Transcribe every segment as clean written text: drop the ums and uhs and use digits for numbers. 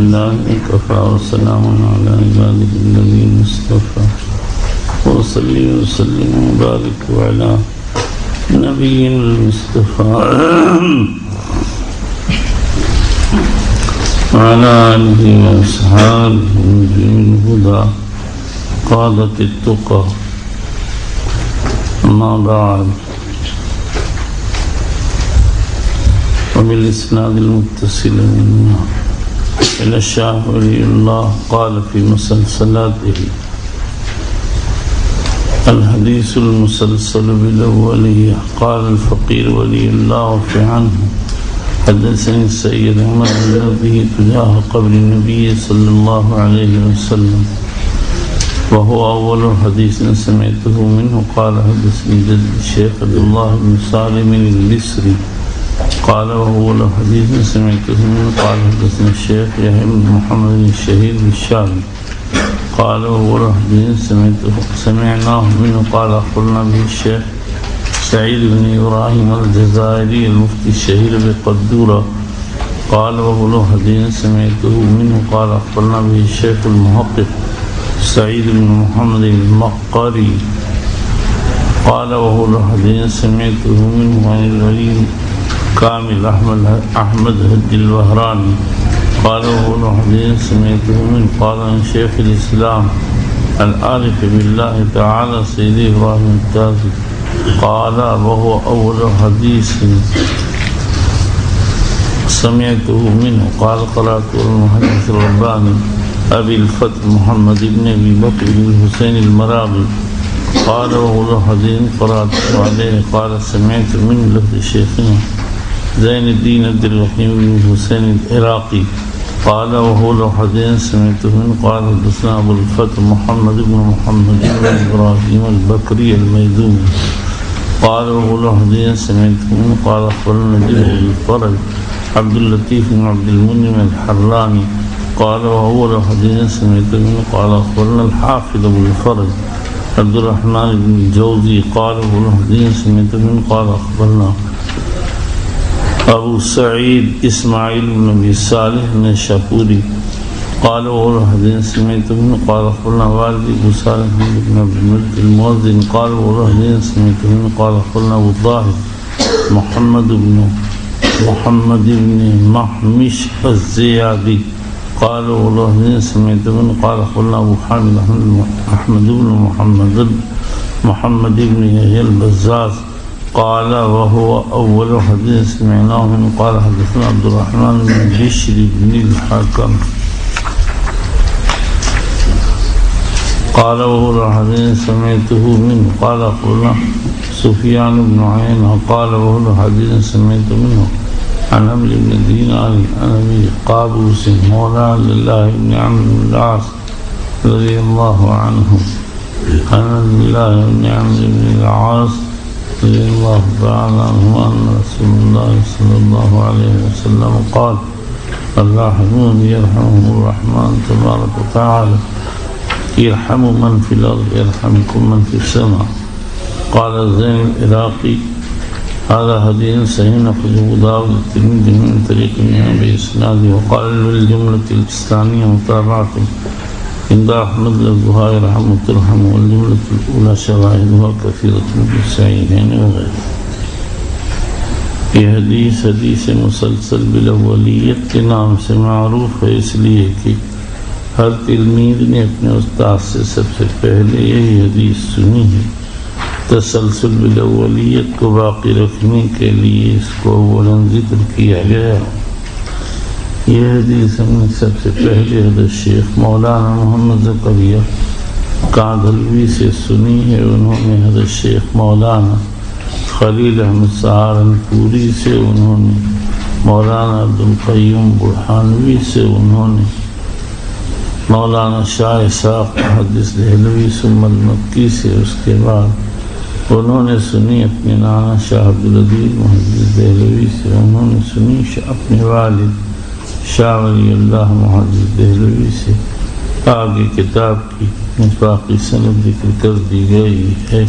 لله كفى وسلام على عباده الذين اصطفى وصلي وسلم وبارك على نبينا المصطفى وعلى آله وأصحابه نجوم الهدى قادة التقى. أما بعد، وبالإسناد المتصل منه إلى الشاه ولي الله قال في مسلسلاته: الحديث المسلسل بالأولية. قال الفقير ولي الله وفي عنه: حدثني السيد عمر به تجاه قبر النبي صلى الله عليه وسلم، وهو أول حديث سمعته منه. قال حدثني جد الشيخ عبد الله بن سالم البصري قال وهو حديث سمعته منه. قال حدثني الشيخ يحيى بن محمد الشهير بالشامي قال وهو حديث سمعناه منه. قال أخبرنا به الشيخ سعيد بن إبراهيم الجزائري المفتي الشهير بقدورة قال وهو حديث سمعته منه. قال أخبرنا به الشيخ المحقق سعيد بن محمد المقري قال وهو حديث سمعته منه عن الولي كامل أحمد هد الوهراني قال وهو حديث سمعته منه. قال عن شيخ الإسلام العارف بالله تعالى سيد إبراهيم التازي قال وهو أول حديث سمعته منه. قال قرأت المحدث الرباني أبي الفتح محمد بن أبي بكر بن الحسين المراغي قال وهو حديث قرأت عليه. قال سمعت من لفظ شيخنا زين الدين عبد الرحيم بن الحسين العراقي قال وهو حديث سمعته منه. قال حدثنا أبو الفتح محمد بن محمد بن إبراهيم البكري الميدومي قال وهو حديث سمعته منه. قال أخبرنا جبر الفرج عبد اللطيف بن عبد المنعم الحراني قال وهو حديث سمعته منه. قال أخبرنا الحافظ أبو الفرج عبد الرحمن بن الجوزي قال وهو حديث سمعته منه. قال أخبرنا ابو سعید اسماعیل بن ابی صالح النشاپوری قال وهو حديث سمعته منه. قال أخبرنا والدي ابو صالح بن عبد الملك المؤذن قال وهو حديث سمعته منه. قال أخبرنا ابو الطاهر محمد بن محمش الزيادي قال وهو حديث سمعته منه. قال أخبرنا ابو حامد احمد بن محمد بن يحيى البزاز قال وهو أول حديث سمعناه منه. قال حدثنا عبد الرحمن بن بشر بن الحكم قال وهو حديث سمعته منه. قال أخبرنا سفيان بن عيينة قال وهو حديث سمعته منه عن عمرو بن دينار عن أبي قابوس مولى لله بن عمرو بن العاص رضي الله عنه عن الله بن عمرو بن العاص رضي الله تعالى عنه أن رسول الله صلى الله عليه وسلم قال الراحمون يرحمهم الرحمن تبارك وتعالى يرحم من في الأرض يرحمكم من في السماء. قال زين العراقي هذا حديث صحيح أخرجه أبو داود الترمذي من طريق بإسناده. وقال بالجملة الثانية متابعة عند أحمد الزهائر رحمه ترحم والجملة الأولى شواهدها كثيرة بالصحيحين وغيره. یہ حدیث مسلسل بالاولیت کے نام سے معروف ہے اس لیے کہ ہر تلمید نے اپنے استاد سے سب سے پہلے یہی حدیث سنی ہے. تسلسل بالاولیت کو باقی رکھنے کے لیے اس کو اولاً ذکر کیا گیا. یہ حدیث ہم نے سب سے پہلے حضرت شیخ مولانا محمد زکریا کاندھلوی سے سنی ہے. انہوں نے حضرت شیخ مولانا خلیل احمد سہارنپوری سے، انہوں نے مولانا عبدالقیوم برہانوی سے، انہوں نے مولانا شاہ اسحاق محدث دہلوی ثم المکی سے. اس کے بعد انہوں نے سنی اپنے نانا شاہ عبدالعزیز محدث دہلوی سے. انہوں نے سنی اپنے والد شاہ ولی اللہ محدث دہلوی سے. آگے کتاب کی باقی سند ذکر کر دی گئی ہے.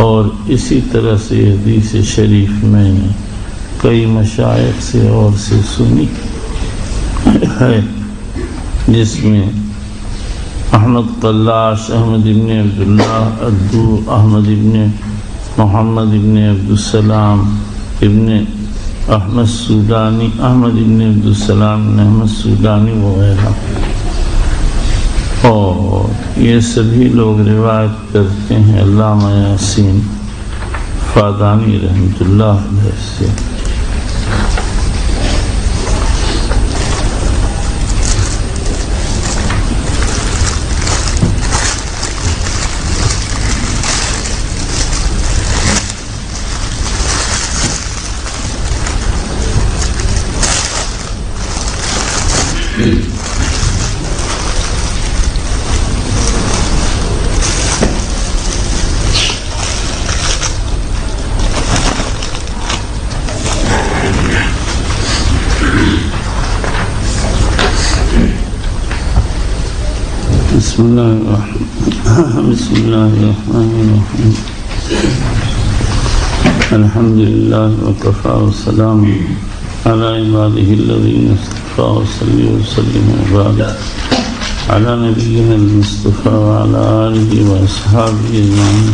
اور اسی طرح سے حدیث شریف میں نے کئی مشائخ سے اور سے سنی ہے جس میں احمد قلاش، احمد ابن عبداللہ عدو، احمد ابن محمد ابن عبدالسلام ابن احمد سودانی، احمد ابن عبدالسلام ابن احمد سودانی وغیرہ، اور یہ سبھی لوگ روایت کرتے ہیں علامہ یاسین فادانی رحمۃ اللہ علیہ سے۔ بسم اللہ الرحمن الرحیم الحمد للہ وکفی والسلام علی عبادہ الذین اصطفی وصلی وسلم وبارک علی نبینا المصطفی وعلی آلہ واصحابہ اجمعین،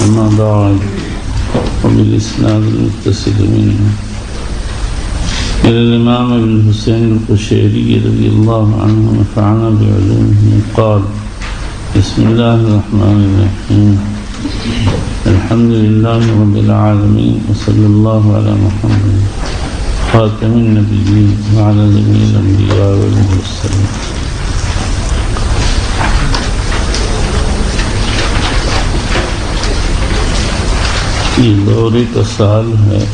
اما بعد، وبالاسناد المتصل منہ إلى الإمام ابن الحسين القشيري رضي الله عنه ونفعنا بعلومه قال: بسم الله الرحمن الرحيم الحمد لله رب العالمين وصلى الله على محمد خاتم النبيين وعلى جميع الأنبياء والمرسلين۔ یہ دورے کا سال ہے،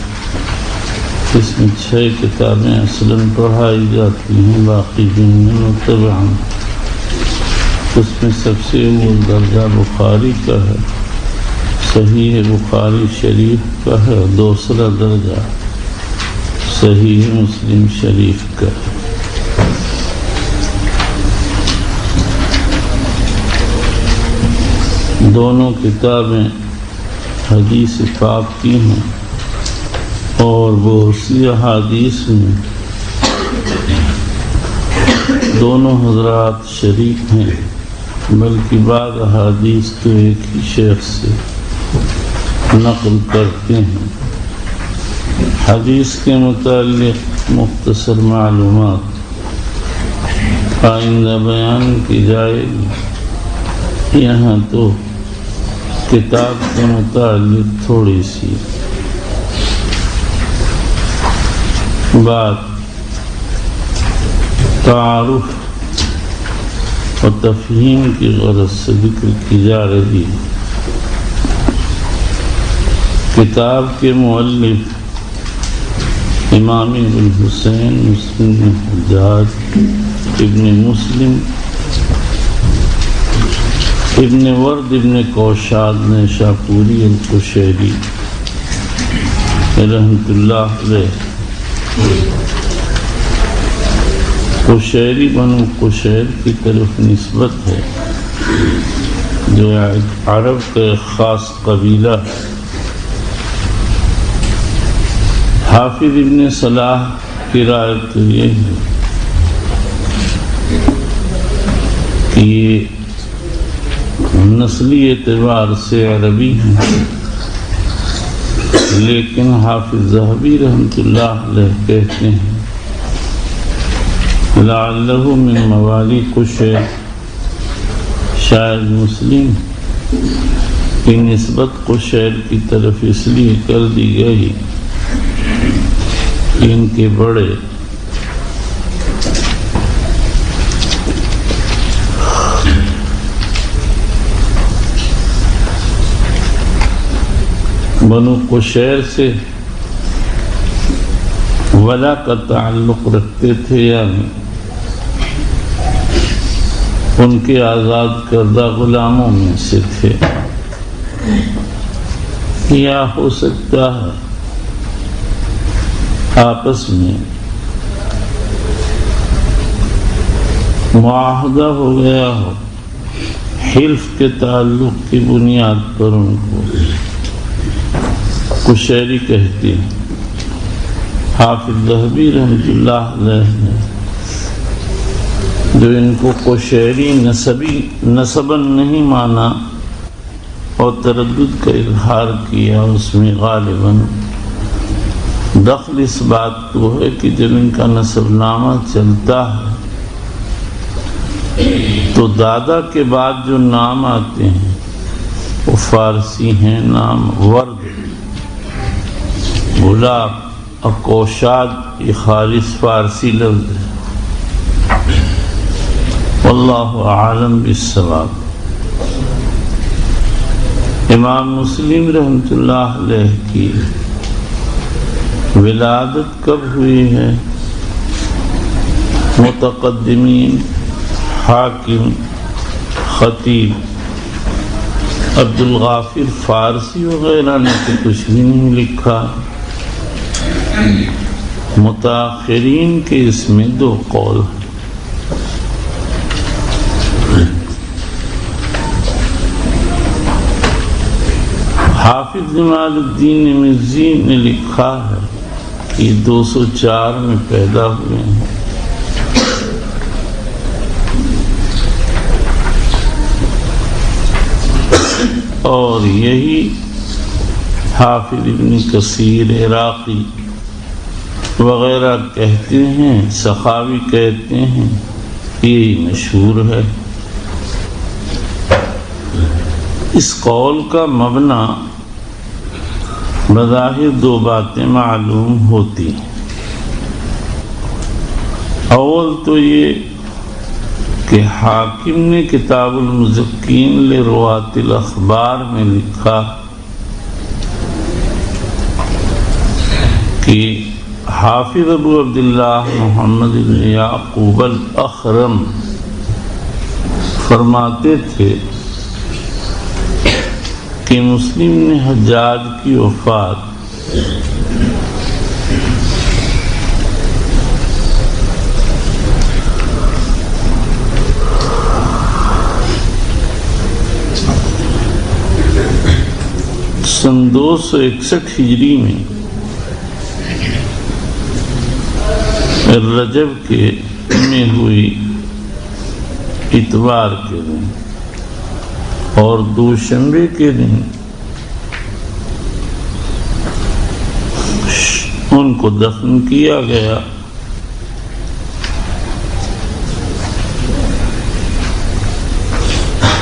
اس میں 6 کتابیں اصلاً پڑھائی جاتی ہیں، باقی جنہیں متبعاً۔ اس میں سب سے اول درجہ بخاری کا ہے، صحیح بخاری شریف کا ہے، اور دوسرا درجہ صحیح مسلم شریف کا ہے۔ دونوں کتابیں حدیث پاک کی ہیں، اور بہت سی احادیث میں دونوں حضرات شریک ہیں، بلکہ بعض احادیث تو ایک ہی شیخ سے نقل کرتے ہیں۔ حدیث کے متعلق مختصر معلومات آئندہ بیان کی جائے گی، یہاں تو کتاب کے متعلق تھوڑی سی بات تعارف و تفہیم کی غرض سے ذکر کی جا رہی ہے۔ کتاب کے مؤلف امام ابن حسین مسلم بن حجاج ابن مسلم ابن ورد ابن کوشاد نیشاپوری القشیری رحمۃ اللہ علیہ، قشیری بنو قشیر کی طرف نسبت ہے، جو عرب کا ایک خاص قبیلہ ہے۔ حافظ ابن صلاح کی رائے تو یہ ہے کہ یہ نسلی اعتبار سے عربی ہیں، لیکن حافظ ذہبی رحمۃ اللہ علیہ کہتے ہیں لعلہ من موالی قشیر، شاید مسلم کی نسبت قشیر کی طرف اس لیے کر دی گئی کہ ان کے بڑے بنو قشیر سے ولا کا تعلق رکھتے تھے، یعنی ان کے آزاد کردہ غلاموں میں سے تھے، یا ہو سکتا ہے آپس میں معاہدہ ہو گیا ہو، حلف کے تعلق کی بنیاد پر ان کو قشیری کہتے ہیں۔ حافظ ذہبی رحمۃ اللہ علیہ نے جو ان کو قشیری نسباً نہیں مانا اور تردد کا اظہار کیا، اس میں غالباً دخل اس بات کو ہے کہ جب ان کا نسب نامہ چلتا ہے تو دادا کے بعد جو نام آتے ہیں وہ فارسی ہیں، نام ورد، گلاب اور کوشاد، یہ خالص فارسی لفظ ہے۔ واللہ اعلم بالصواب۔ امام مسلم رحمۃ اللہ علیہ کی ولادت کب ہوئی ہے؟ متقدمین، حاکم، خطیب، عبد الغافر فارسی وغیرہ نے تو کچھ بھی نہیں لکھا۔ متاخرین کے اس میں دو قول ہیں۔ حافظ جمال الدین مزی نے لکھا ہے کہ 204 میں پیدا ہوئے ہیں۔ اور یہی حافظ ابن کثیر عراقی وغیرہ کہتے ہیں، سخاوی کہتے ہیں، یہ مشہور ہے۔ اس قول کا مبنی بظاہر دو باتیں معلوم ہوتی ہیں۔ اول تو یہ کہ حاکم نے کتاب المزکین لروات الاخبار میں لکھا کہ حافظ ابو عبداللہ محمد بن یعقوب الاخرم فرماتے تھے کہ مسلم نے حجاج کی وفات سن 261 ہجری میں رجب کے میں ہوئی اتوار کے دن اور دوشنبے کے دن ان کو دفن کیا گیا۔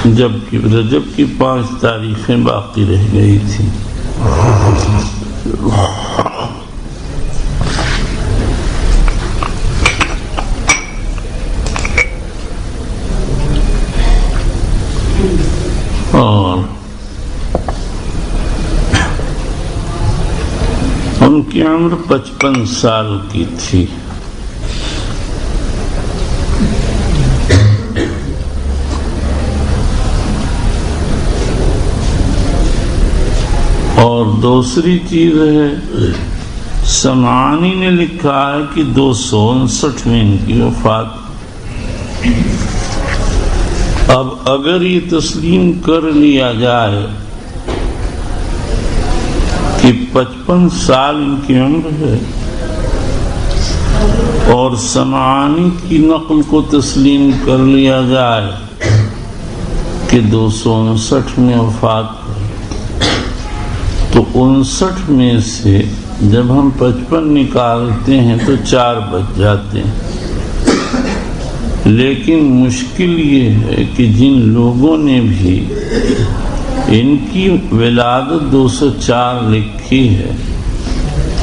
جبکہ رجب کی 5 تاریخیں باقی رہ گئی تھیں۔ اور ان کی عمر 55 سال کی تھی۔ اور دوسری چیز ہے، سمعانی نے لکھا ہے کہ 259 میں ان کی وفات۔ اب اگر یہ تسلیم کر لیا جائے کہ 55 سال ان کی عمر ہے اور سمعانی کی نقل کو تسلیم کر لیا جائے کہ 259 میں وفات ہے، تو 59 میں سے جب ہم 55 نکالتے ہیں تو 4 بچ جاتے ہیں۔ لیکن مشکل یہ ہے کہ جن لوگوں نے بھی ان کی ولادت 204 لکھی ہے،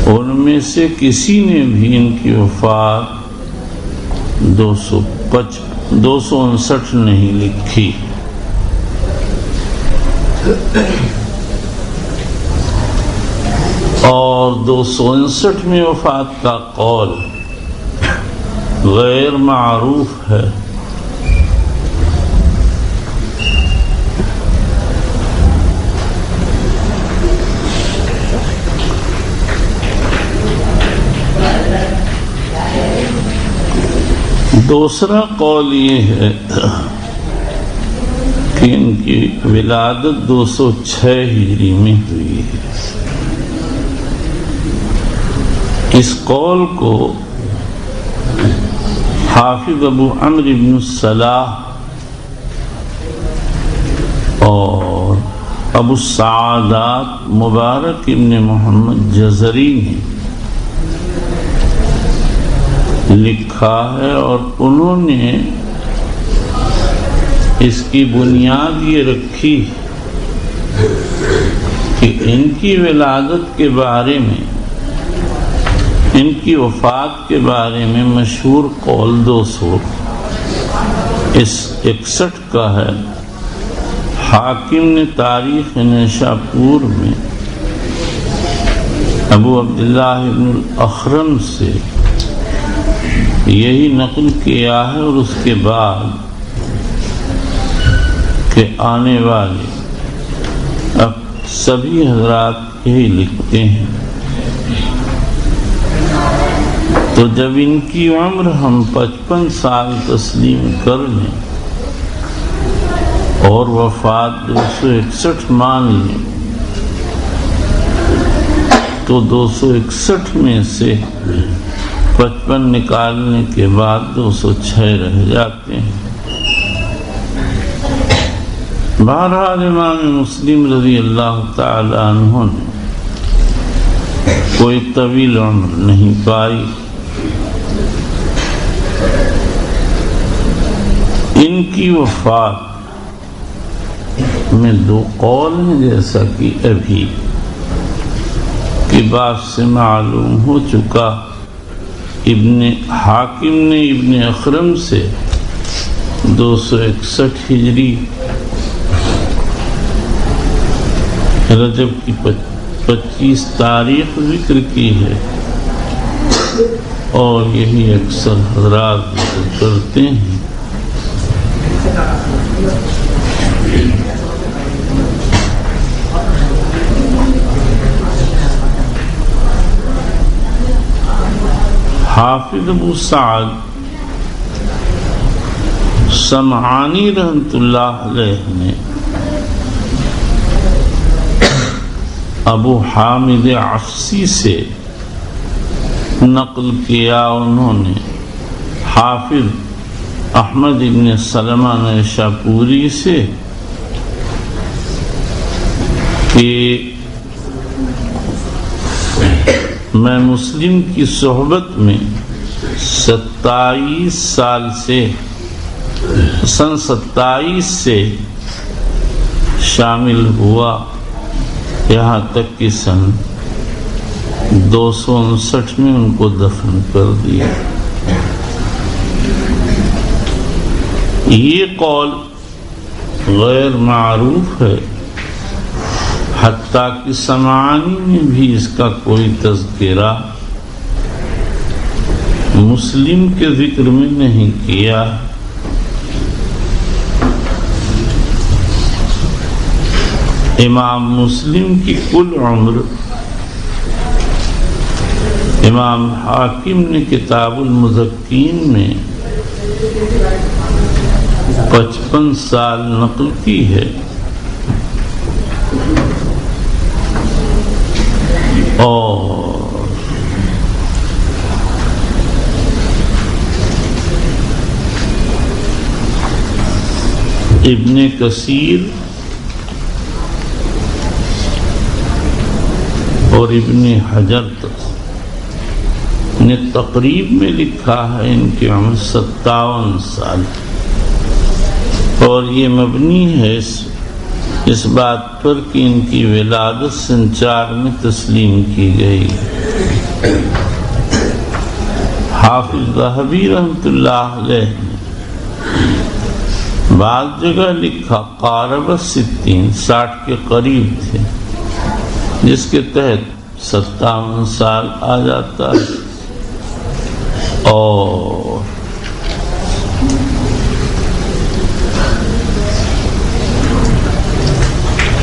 ان میں سے کسی نے بھی ان کی وفات 259 نہیں لکھی۔ اور 259 میں وفات کا قول غیر معروف ہے۔ دوسرا قول یہ ہے کہ ان کی ولادت 206 ہجری میں ہوئی ہے۔ اس قول کو حافظ ابو عمرو بن الصلاح اور ابو السعادات مبارک ابن محمد جزری نے لکھا ہے، اور انہوں نے اس کی بنیاد یہ رکھی کہ ان کی ولادت کے بارے میں، ان کی وفات کے بارے میں مشہور قول 261 کا ہے۔ حاکم نے تاریخ نیشاپور میں ابو عبداللہ ابن الاخرم سے یہی نقل کیا ہے، اور اس کے بعد کہ آنے والے اب سبھی حضرات یہی لکھتے ہیں۔ تو جب ان کی عمر ہم 55 سال تسلیم کر لیں اور وفات 261 مان لیں، تو 261 میں سے 55 نکالنے کے بعد 206 رہ جاتے ہیں۔ بہرحال امام مسلم رضی اللہ تعالی عنہ نے کوئی طویل عمر نہیں پائی۔ ان کی وفات میں 2 قول ہیں، جیسا کہ ابھی کی بات سے معلوم ہو چکا۔ ابن حاکم نے ابن اخرم سے 261 ہجری رجب کی 25 تاریخ ذکر کی ہے، اور یہی اکثر حضرات ذکر کرتے ہیں۔ حافظ ابو سعد سمعانی رحمت اللہ علیہ نے ابو حامد عفسی سے نقل کیا، انہوں نے حافظ احمد ابن سلمہ نیشاپوری سے کہ میں مسلم کی صحبت میں 27 سال سے سن 27 سے شامل ہوا، یہاں تک کہ سن 259 میں ان کو دفن کر دیا۔ یہ قول غیر معروف ہے، حتیٰ کہ سمعانی نے بھی اس کا کوئی تذکرہ مسلم کے ذکر میں نہیں کیا۔ امام مسلم کی کل عمر امام حاکم نے کتاب المزکین میں 55 سال نقل کی ہے، اور ابن کثیر اور ابن حجر نے تقریب میں لکھا ہے ان کی عمر 57 سال، اور یہ مبنی ہے اس بات پر کہ ان کی ولادت سن 4 میں تسلیم کی گئی۔ حافظ ذہبی رحمت اللہ علیہ نے بعض جگہ لکھا قارب 60 کے قریب تھے، جس کے تحت 57 سال آ جاتا ہے۔ اور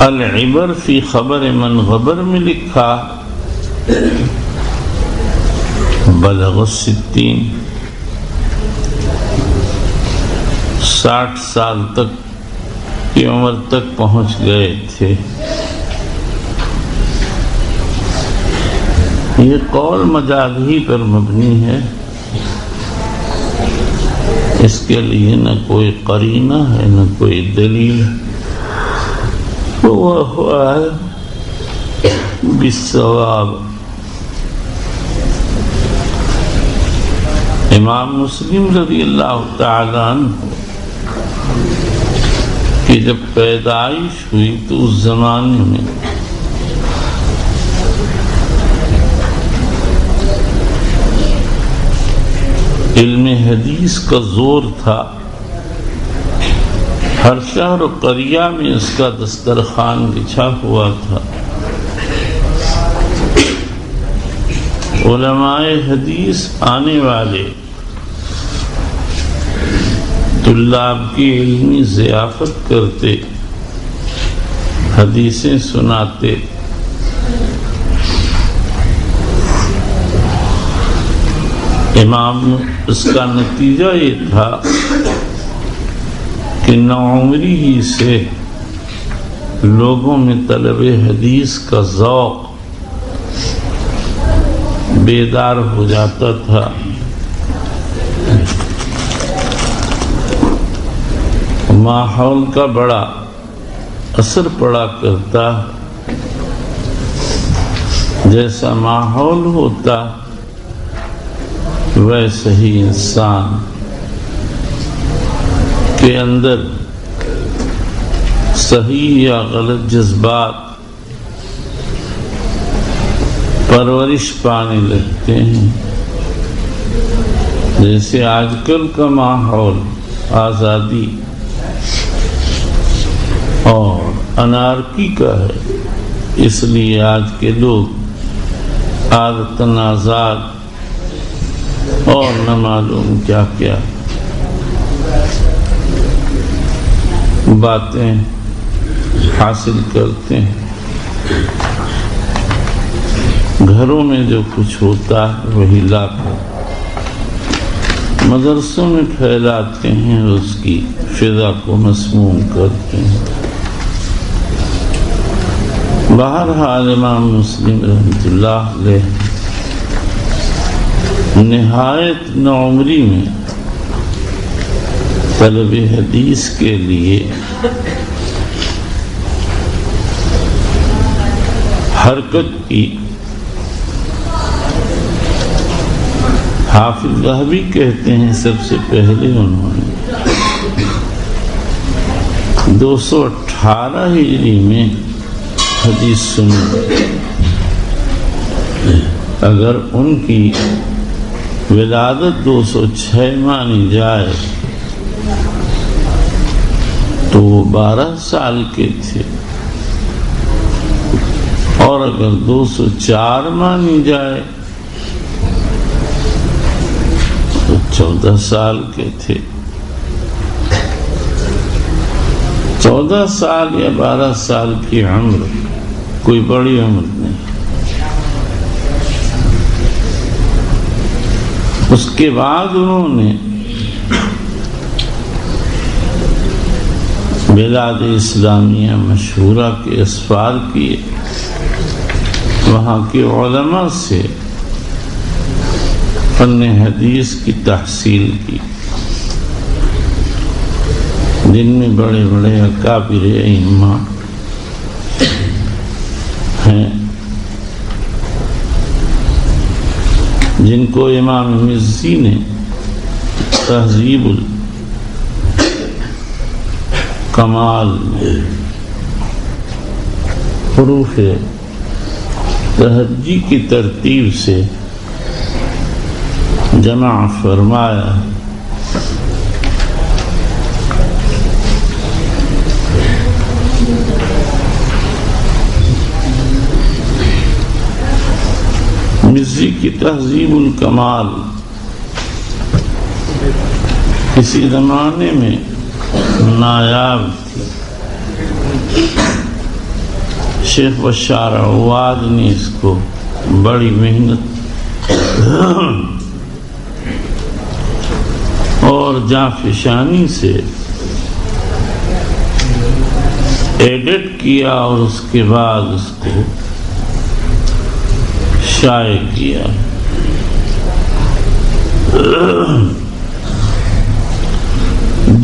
العبر فی خبر من غبر میں لکھا بلغ 60 سال تک کی عمر تک پہنچ گئے تھے۔ یہ قول مجازی پر مبنی ہے، اس کے لیے نہ کوئی قرینہ ہے نہ کوئی دلیل ہے، وہ ہے بالصواب۔ امام مسلم رضی اللہ تعالیٰ عنہ کہ جب پیدائش ہوئی تو اس زمانے میں علم حدیث کا زور تھا، ہر شہر و قریہ میں اس کا دسترخوان بچھا ہوا تھا، علماء حدیث آنے والے طلاب کی علمی ضیافت کرتے، حدیثیں سناتے، امام اس کا نتیجہ یہ تھا کہ نوعمری ہی سے لوگوں میں طلب حدیث کا ذوق بیدار ہو جاتا تھا۔ ماحول کا بڑا اثر پڑا کرتا، جیسا ماحول ہوتا ویسے ہی انسان کے اندر صحیح یا غلط جذبات پرورش پانے لگتے ہیں۔ جیسے آج کل کا ماحول آزادی اور انارکی کا ہے، اس لیے آج کے لوگ عادتاً آزاد اور نہ معلوم کیا کیا باتیں حاصل کرتے ہیں۔ گھروں میں جو کچھ ہوتا ہے وہی لا کر مدرسوں میں پھیلاتے ہیں، اس کی فضا کو مسموم کرتے ہیں۔ بہرحال امام مسلم رحمۃ اللہ علیہ نہایت نوعمری میں طلب حدیث کے لیے حرکت کی۔ حافظ ذہبی کہتے ہیں سب سے پہلے انہوں نے 218 ہجری میں حدیث سنی۔ اگر ان کی ولادت 206 مانی جائے تو وہ 12 سال کے تھے، اور اگر 204 مانی جائے تو 14 سال کے تھے۔ 14 سال یا 12 سال کی عمر کوئی بڑی عمر نہیں۔ اس کے بعد انہوں نے بلاد اسلامیہ مشہورہ کے اسفار کیے، وہاں کے علماء سے فن حدیث کی تحصیل کی، جن میں بڑے بڑے اکابر ائمہ ہیں، جن کو امام مزی نے تہذیب الکمال حروف تہجی کی ترتیب سے جمع فرمایا۔ مزی کی تہذیب الکمال کسی زمانے میں نایاب تھی۔ شیخ بشار عواد نے اس کو بڑی محنت اور جانفشانی سے ایڈٹ کیا، اور اس کے بعد اس کو شائع کیا۔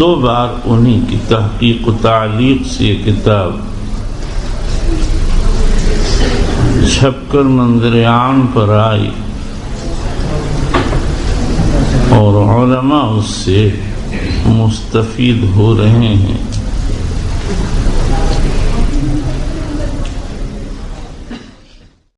2 بار انہی کی تحقیق و تعلیق سے یہ کتاب چھپ کر منظر عام پر آئی اور علماء اس سے مستفید ہو رہے ہیں.